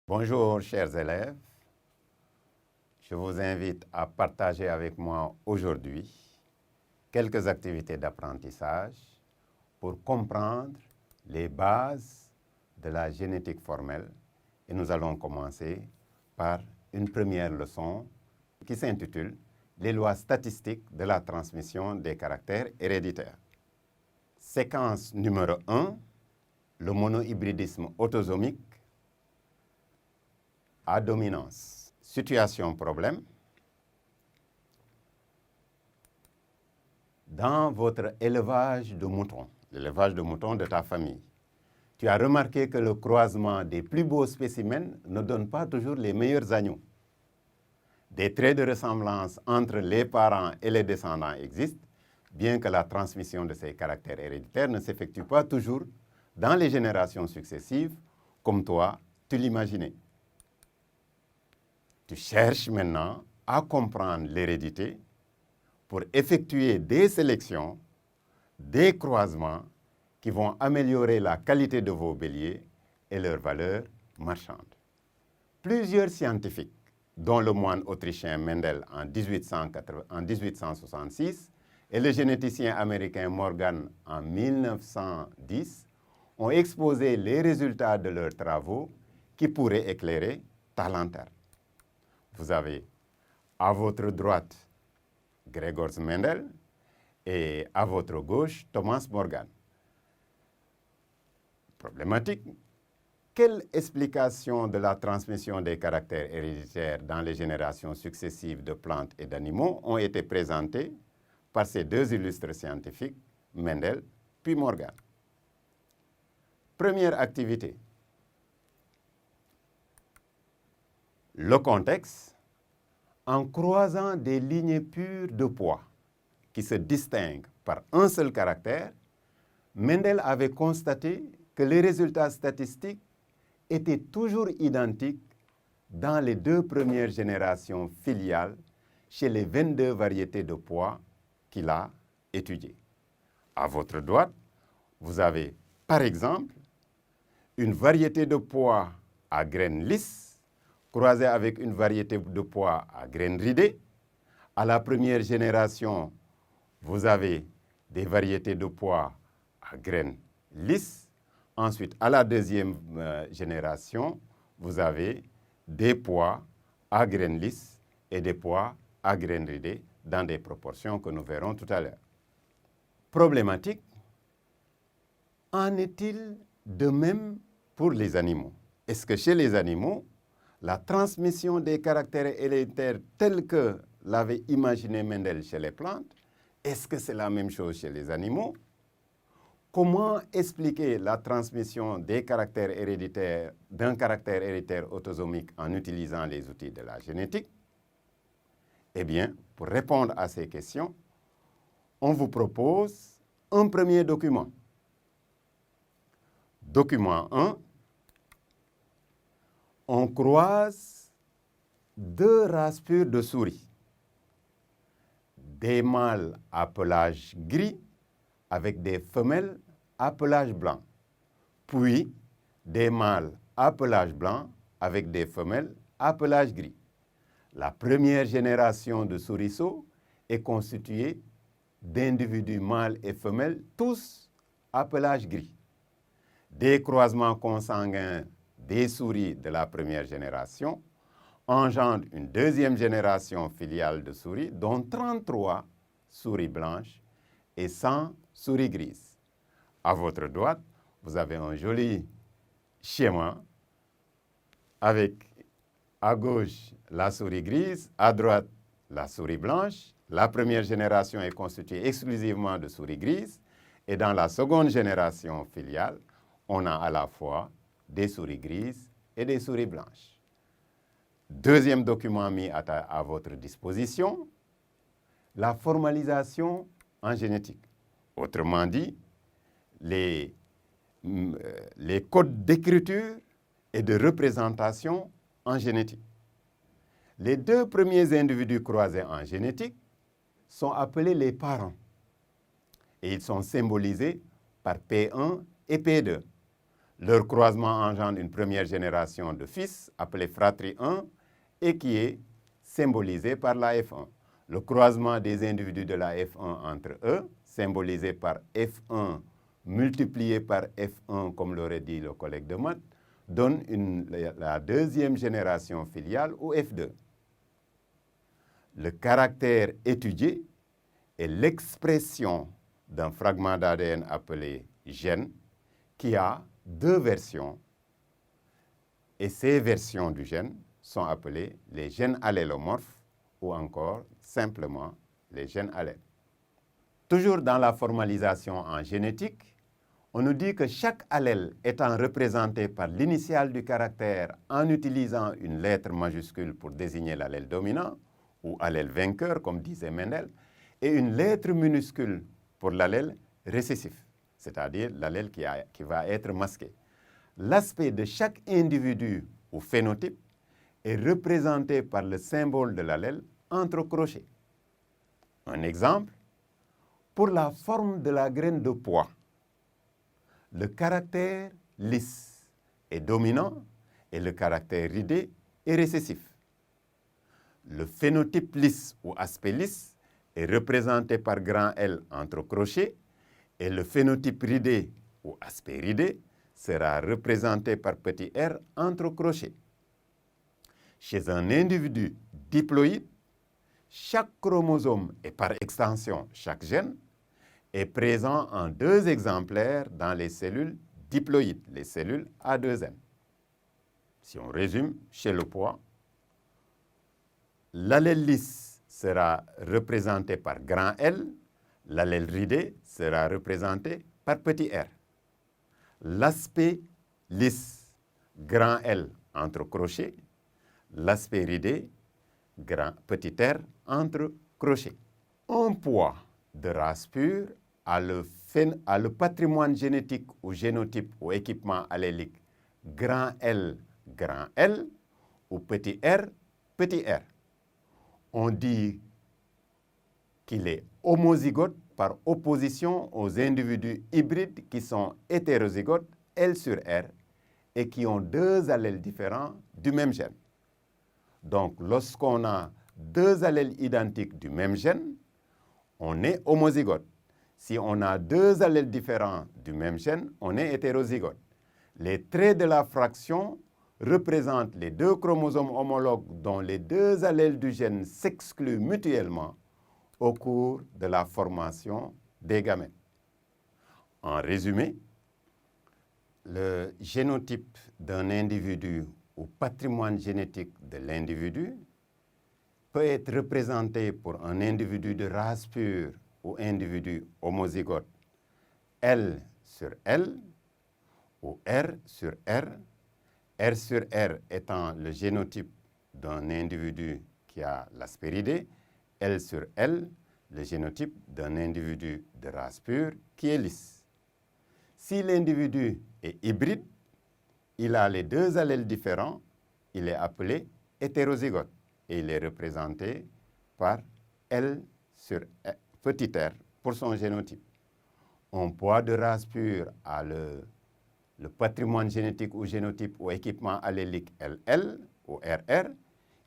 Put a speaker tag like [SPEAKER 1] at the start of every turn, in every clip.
[SPEAKER 1] Bonjour chers élèves, je vous invite à partager avec moi aujourd'hui quelques activités d'apprentissage pour comprendre les bases de la génétique formelle et nous allons commencer par une première leçon qui s'intitule « Les lois statistiques de la transmission des caractères héréditaires ». Séquence numéro 1, le monohybridisme autosomique à dominance. Situation problème. Dans votre élevage de moutons, l'élevage de moutons de ta famille, tu as remarqué que le croisement des plus beaux spécimens ne donne pas toujours les meilleurs agneaux. Des traits de ressemblance entre les parents et les descendants existent, bien que la transmission de ces caractères héréditaires ne s'effectue pas toujours dans les générations successives, comme toi, tu l'imaginais. Tu cherches maintenant à comprendre l'hérédité pour effectuer des sélections, des croisements qui vont améliorer la qualité de vos béliers et leur valeur marchande. Plusieurs scientifiques, dont le moine autrichien Mendel en 1866 et le généticien américain Morgan en 1910, ont exposé les résultats de leurs travaux qui pourraient éclairer ta lanterne. Vous avez à votre droite Gregor Mendel et à votre gauche Thomas Morgan. Problématique. Quelle explication de la transmission des caractères héréditaires dans les générations successives de plantes et d'animaux ont été présentées par ces deux illustres scientifiques, Mendel puis Morgan? Première activité. Le contexte, en croisant des lignées pures de poids qui se distinguent par un seul caractère, Mendel avait constaté que les résultats statistiques étaient toujours identiques dans les deux premières générations filiales chez les 22 variétés de pois qu'il a étudiées. À votre droite, vous avez, par exemple, une variété de pois à graines lisses croisée avec une variété de pois à graines ridées. À la première génération, vous avez des variétés de pois à graines lisses. Ensuite, à la deuxième génération, vous avez des pois à graines lisses et des pois à graines ridées dans des proportions que nous verrons tout à l'heure. Problématique, en est-il de même pour les animaux? Est-ce que chez les animaux, la transmission des caractères héréditaires tels que l'avait imaginé Mendel chez les plantes, est-ce que c'est la même chose chez les animaux? Comment expliquer la transmission des caractères héréditaires, d'un caractère héréditaire autosomique en utilisant les outils de la génétique? Eh bien, pour répondre à ces questions, on vous propose un premier document. Document 1. On croise deux races pures de souris. Des mâles à pelage gris avec des femelles à pelage blanc. Puis, des mâles à pelage blanc avec des femelles à pelage gris. La première génération de souriceaux est constituée d'individus mâles et femelles, tous à pelage gris. Des croisements consanguins des souris de la première génération engendrent une deuxième génération filiale de souris, dont 33 souris blanches et 100 souris grises. À votre droite, vous avez un joli schéma avec à gauche la souris grise, à droite la souris blanche. La première génération est constituée exclusivement de souris grises et dans la seconde génération filiale, on a à la fois des souris grises et des souris blanches. Deuxième document mis à votre disposition, la formalisation en génétique. Autrement dit, les codes d'écriture et de représentation en génétique. Les deux premiers individus croisés en génétique sont appelés les parents et ils sont symbolisés par P1 et P2. Leur croisement engendre une première génération de fils appelée fratrie 1 et qui est symbolisée par la F1. Le croisement des individus de la F1 entre eux, symbolisé par F1 multiplié par F1, comme l'aurait dit le collègue de maths, donne la deuxième génération filiale ou F2. Le caractère étudié est l'expression d'un fragment d'ADN appelé gène qui a deux versions et ces versions du gène sont appelées les gènes allélomorphes ou encore simplement les gènes allèles. Toujours dans la formalisation en génétique, on nous dit que chaque allèle étant représenté par l'initiale du caractère en utilisant une lettre majuscule pour désigner l'allèle dominant ou allèle vainqueur, comme disait Mendel, et une lettre minuscule pour l'allèle récessif, c'est-à-dire l'allèle qui va être masqué. L'aspect de chaque individu ou phénotype est représenté par le symbole de l'allèle entre crochets. Un exemple, pour la forme de la graine de pois, le caractère lisse est dominant et le caractère ridé est récessif. Le phénotype lisse ou aspect lisse est représenté par grand L entre crochets et le phénotype ridé ou aspect ridé sera représenté par petit r entre crochets. Chez un individu diploïde, chaque chromosome et par extension chaque gène est présent en 2 exemplaires dans les cellules diploïdes, les cellules A2N. Si on résume, chez le pois, l'allèle lisse sera représenté par grand L, l'allèle ridé sera représenté par petit r. L'aspect lisse, grand L entre crochets, l'aspect ridé, petit r entre crochets. Un pois de race pure a le patrimoine génétique ou génotype ou équipement allélique grand L ou petit r. On dit qu'il est homozygote par opposition aux individus hybrides qui sont hétérozygotes L sur R et qui ont 2 allèles différents du même gène. Donc, lorsqu'on a 2 allèles identiques du même gène, on est homozygote. Si on a 2 allèles différents du même gène, on est hétérozygote. Les traits de la fraction représentent les 2 chromosomes homologues dont les 2 allèles du gène s'excluent mutuellement au cours de la formation des gamètes. En résumé, le génotype d'un individu ou patrimoine génétique de l'individu peut être représenté pour un individu de race pure ou individu homozygote L sur L ou R sur R étant le génotype d'un individu qui a l'aspect ridé, L sur L, le génotype d'un individu de race pure qui est lisse. Si l'individu est hybride, il a les 2 allèles différents, il est appelé hétérozygote et il est représenté par L sur petit r pour son génotype. Un pois de race pure a le patrimoine génétique ou génotype ou équipement allélique LL ou RR.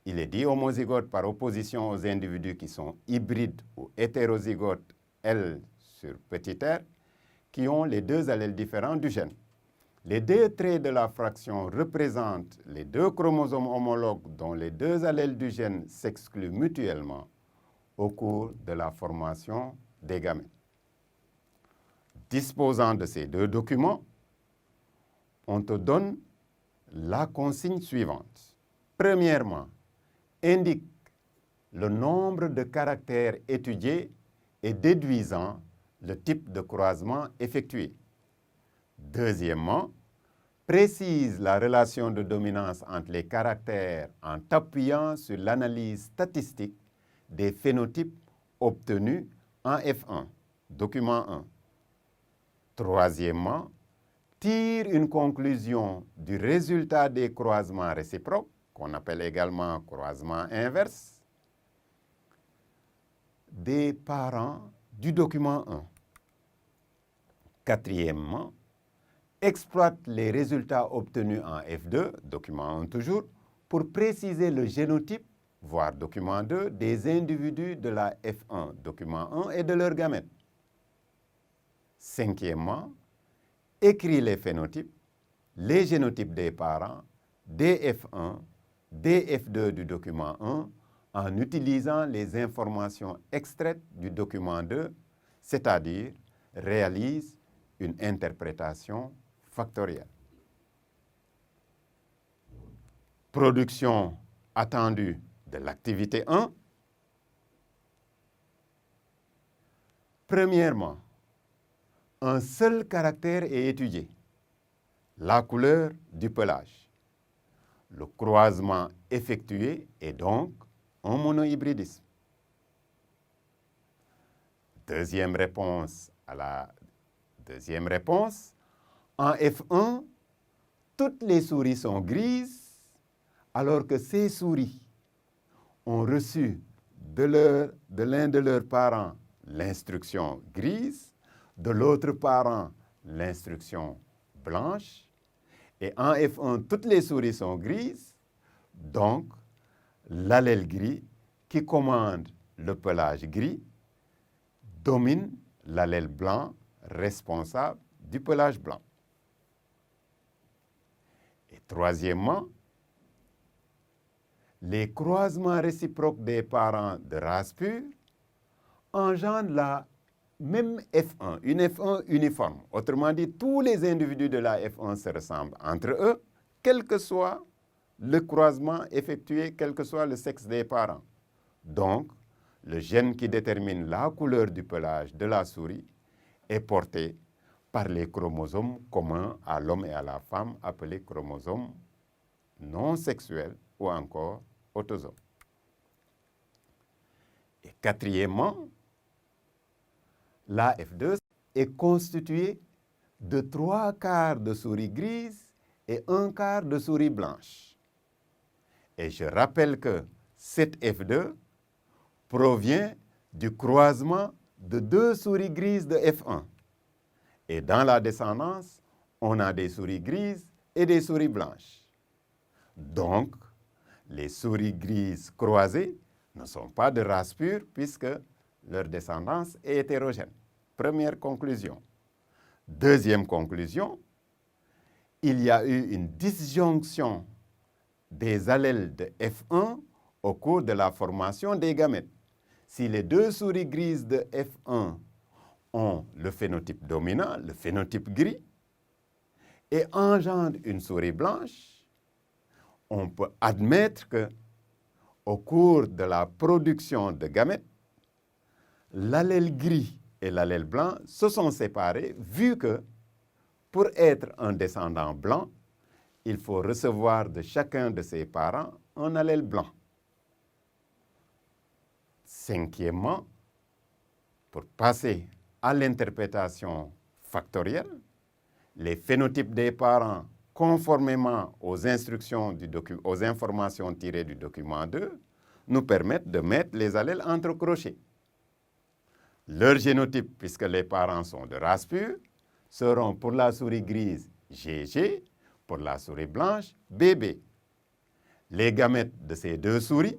[SPEAKER 1] Il est dit homozygote par opposition aux individus qui sont hybrides ou hétérozygotes L sur petit r, qui ont les 2 allèles différents du gène. Les 2 traits de la fraction représentent les 2 chromosomes homologues dont les 2 allèles du gène s'excluent mutuellement au cours de la formation des gamètes. Disposant de ces 2 documents, on te donne la consigne suivante. Premièrement, indique le nombre de caractères étudiés et déduisant le type de croisement effectué. Deuxièmement, précise la relation de dominance entre les caractères en t'appuyant sur l'analyse statistique des phénotypes obtenus en F1, document 1. Troisièmement, tire une conclusion du résultat des croisements réciproques, qu'on appelle également croisement inverse, des parents du document 1. Quatrièmement, exploite les résultats obtenus en F2, document 1 toujours, pour préciser le génotype, voire document 2, des individus de la F1, document 1, et de leurs gamètes. Cinquièmement, écrit les phénotypes, les génotypes des parents, des F1, des F2 du document 1, en utilisant les informations extraites du document 2, c'est-à-dire réalise une interprétation factorielle. Production attendue de l'activité 1. Premièrement, un seul caractère est étudié, la couleur du pelage. Le croisement effectué est donc un monohybridisme. Deuxième réponse à la deuxième réponse. En F1, toutes les souris sont grises, alors que ces souris ont reçu de l'un de leurs parents l'instruction grise, de l'autre parent l'instruction blanche. Et en F1, toutes les souris sont grises, donc l'allèle gris qui commande le pelage gris domine l'allèle blanc responsable du pelage blanc. Et troisièmement, les croisements réciproques des parents de race pure engendrent la même F1, une F1 uniforme. Autrement dit, tous les individus de la F1 se ressemblent entre eux, quel que soit le croisement effectué, quel que soit le sexe des parents. Donc, le gène qui détermine la couleur du pelage de la souris est porté par les chromosomes communs à l'homme et à la femme, appelés chromosomes non sexuels ou encore autosomes. Et quatrièmement, la F2 est constituée de 3 quarts de souris grises et 1 quart de souris blanche. Et je rappelle que cette F2 provient du croisement de 2 souris grises de F1. Et dans la descendance, on a des souris grises et des souris blanches. Donc, les souris grises croisées ne sont pas de race pure puisque leur descendance est hétérogène. Première conclusion. Deuxième conclusion, il y a eu une disjonction des allèles de F1 au cours de la formation des gamètes. Si les 2 souris grises de F1 ont le phénotype dominant, le phénotype gris, et engendrent une souris blanche, on peut admettre que au cours de la production de gamètes, l'allèle gris et l'allèle blanc se sont séparés, vu que pour être un descendant blanc, il faut recevoir de chacun de ses parents un allèle blanc. Cinquièmement, pour passer à l'interprétation factorielle, les phénotypes des parents, conformément aux instructions aux informations tirées du document 2, nous permettent de mettre les allèles entre crochets. Leur génotype, puisque les parents sont de race pure, seront pour la souris grise GG, pour la souris blanche BB. Les gamètes de ces 2 souris,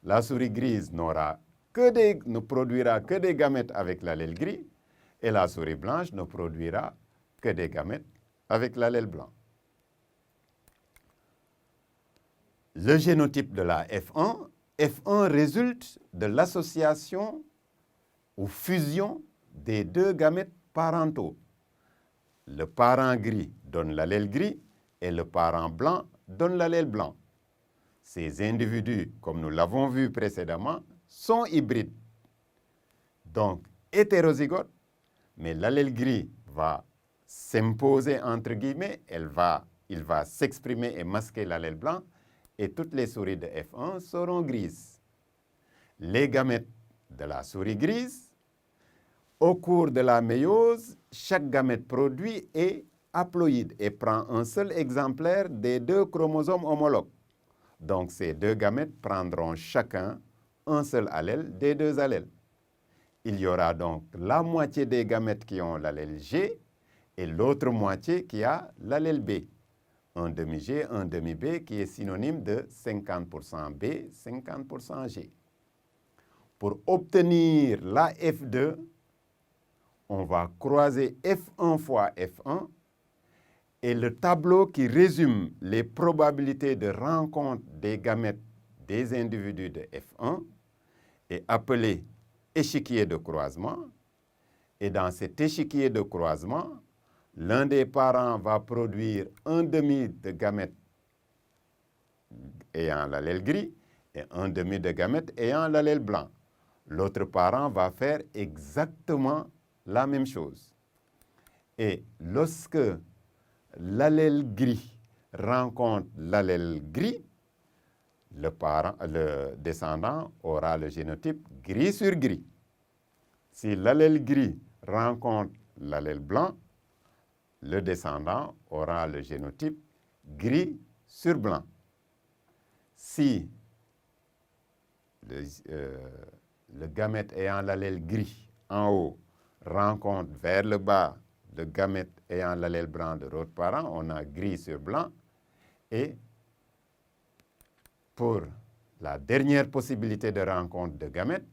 [SPEAKER 1] la souris grise ne produira que des gamètes avec l'allèle gris et la souris blanche ne produira que des gamètes avec l'allèle blanc. Le génotype de la F1 résulte de l'association ou fusion des 2 gamètes parentaux. Le parent gris donne l'allèle gris et le parent blanc donne l'allèle blanc. Ces individus, comme nous l'avons vu précédemment, sont hybrides, donc hétérozygotes, mais l'allèle gris va s'imposer entre guillemets, il va s'exprimer et masquer l'allèle blanc, et toutes les souris de F1 seront grises. Les gamètes de la souris grise, au cours de la méiose, chaque gamète produit est haploïde et prend un seul exemplaire des 2 chromosomes homologues. Donc ces 2 gamètes prendront chacun un seul allèle des 2 allèles. Il y aura donc la moitié des gamètes qui ont l'allèle G et l'autre moitié qui a l'allèle B. Un demi-G, un demi-B qui est synonyme de 50% B, 50% G. Pour obtenir la F2, on va croiser F1 fois F1 et le tableau qui résume les probabilités de rencontre des gamètes des individus de F1 est appelé échiquier de croisement. Et dans cet échiquier de croisement, l'un des parents va produire un demi de gamètes ayant l'allèle gris et un demi de gamètes ayant l'allèle blanc. L'autre parent va faire exactement la même chose. Et lorsque l'allèle gris rencontre l'allèle gris, le descendant aura le génotype gris sur gris. Si l'allèle gris rencontre l'allèle blanc, le descendant aura le génotype gris sur blanc. Si le gamète ayant l'allèle gris en haut rencontre vers le bas le gamète ayant l'allèle blanc de l'autre parent, on a gris sur blanc. Et pour la dernière possibilité de rencontre de gamètes,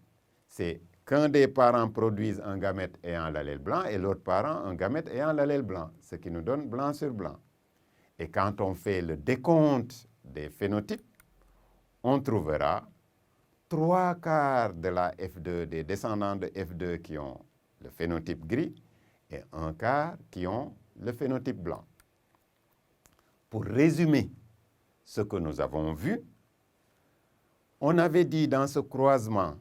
[SPEAKER 1] c'est qu'un des parents produise un gamète ayant l'allèle blanc et l'autre parent un gamète ayant l'allèle blanc, ce qui nous donne blanc sur blanc. Et quand on fait le décompte des phénotypes, on trouvera 3/4 de la F2 des descendants de F2 qui ont le phénotype gris et 1/4 qui ont le phénotype blanc. Pour résumer ce que nous avons vu, on avait dit dans ce croisement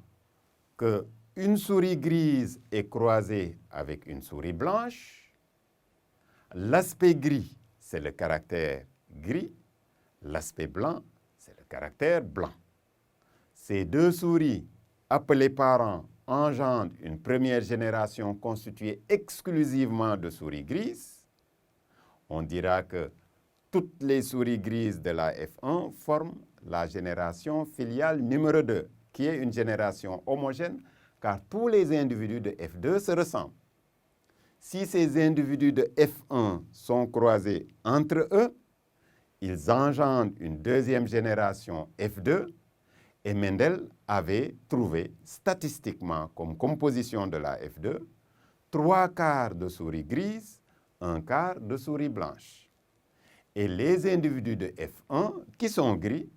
[SPEAKER 1] qu'une souris grise est croisée avec une souris blanche. L'aspect gris, c'est le caractère gris. L'aspect blanc, c'est le caractère blanc. Ces deux souris, appelées parents, engendrent une première génération constituée exclusivement de souris grises. On dira que toutes les souris grises de la F1 forment la génération filiale numéro 2, qui est une génération homogène, car tous les individus de F2 se ressemblent. Si ces individus de F1 sont croisés entre eux, ils engendrent une deuxième génération F2, et Mendel avait trouvé statistiquement comme composition de la F2 3/4 de souris grises, 1/4 de souris blanches. Et les individus de F1 qui sont gris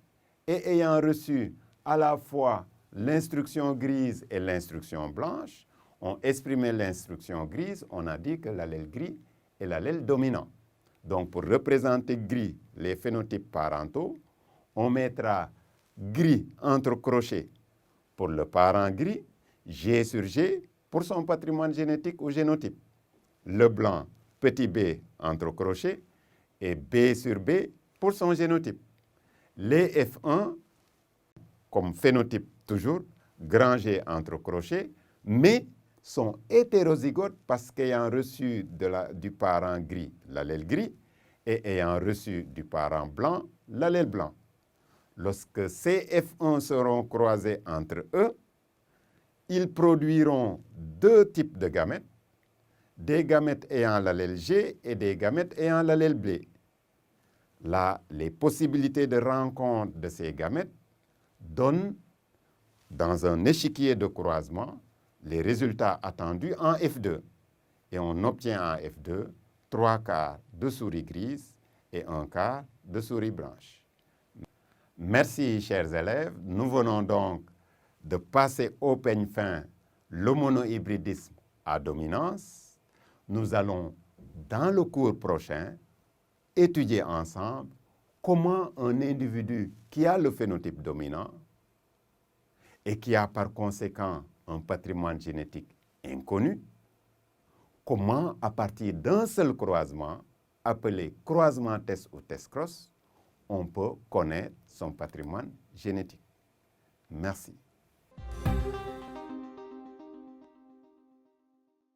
[SPEAKER 1] et ayant reçu à la fois l'instruction grise et l'instruction blanche ont exprimé l'instruction grise, on a dit que l'allèle gris est l'allèle dominant. Donc pour représenter gris les phénotypes parentaux, on mettra gris entre crochets pour le parent gris, G sur G pour son patrimoine génétique ou génotype. Le blanc, petit b entre crochets et B sur B pour son génotype. Les F1, comme phénotype toujours, grand G entre crochets, mais sont hétérozygotes parce qu'ayant reçu du parent gris l'allèle gris et ayant reçu du parent blanc l'allèle blanc. Lorsque ces F1 seront croisés entre eux, ils produiront deux types de gamètes, des gamètes ayant l'allèle G et des gamètes ayant l'allèle B. Là, les possibilités de rencontre de ces gamètes donnent, dans un échiquier de croisement, les résultats attendus en F2. Et on obtient en F2 3/4 de souris grises et 1/4 de souris blanches. Merci, chers élèves. Nous venons donc de passer au peigne fin le monohybridisme à dominance. Nous allons, dans le cours prochain, étudier ensemble comment un individu qui a le phénotype dominant et qui a par conséquent un patrimoine génétique inconnu, comment à partir d'un seul croisement, appelé croisement test ou test cross, on peut connaître son patrimoine génétique. Merci.